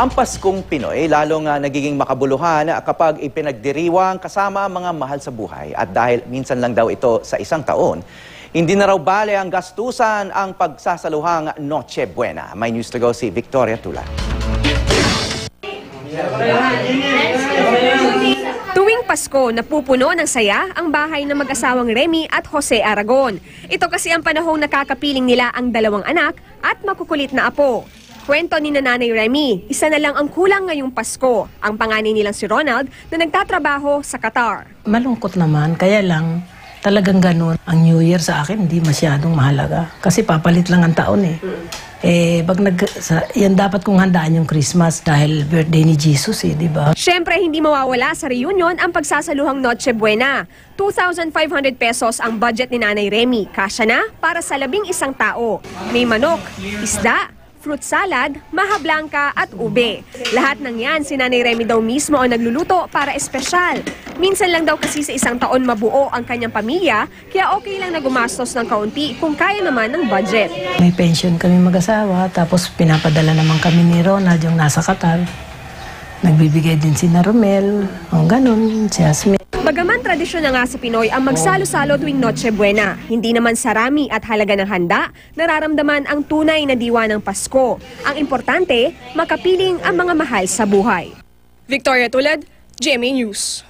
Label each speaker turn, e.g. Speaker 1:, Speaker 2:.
Speaker 1: Ang Paskong Pinoy lalong nagiging makabuluhan kapag ipinagdiriwang kasama ang mga mahal sa buhay. At dahil minsan lang daw ito sa isang taon, hindi na raw bale ang gastusan ang pagsasaluhang Noche Buena. May news to go si Victoria Tula.
Speaker 2: Tuwing Pasko, napupuno ng saya ang bahay ng mag-asawang Remy at Jose Aragon. Ito kasi ang panahong nakakapiling nila ang dalawang anak at makukulit na apo. Kwento ni Nanay Remy, isa na lang ang kulang ngayong Pasko, ang panganay nilang si Ronald na nagtatrabaho sa Qatar.
Speaker 3: Malungkot naman, kaya lang talagang ganun. Ang New Year sa akin hindi masyadong mahalaga kasi papalit lang ang taon eh. Yan dapat kong handaan yung Christmas dahil birthday ni Jesus eh, di ba?
Speaker 2: Siyempre, hindi mawawala sa reunion ang pagsasaluhang Noche Buena. 2,500 pesos ang budget ni Nanay Remy. Kasya na para sa 11 tao. May manok, isda, fruit salad, maha blanca at ube. Lahat ng yan, si Nanay Remy daw mismo ang nagluluto para espesyal. Minsan lang daw kasi sa isang taon mabuo ang kanyang pamilya, kaya okay lang na gumastos ng kaunti kung kaya naman ng budget.
Speaker 3: May pension kami mag-asawa, tapos pinapadala naman kami ni Ronald yung nasa Qatar. Nagbibigay din si Romel, o ganun, si Asmi.
Speaker 2: Bagaman tradisyon na nga sa Pinoy ang magsalo-salo tuwing Noche Buena, hindi naman sa rami at halaga ng handa, nararamdaman ang tunay na diwa ng Pasko. Ang importante, makapiling ang mga mahal sa buhay. Victoria Tulad, GMA News.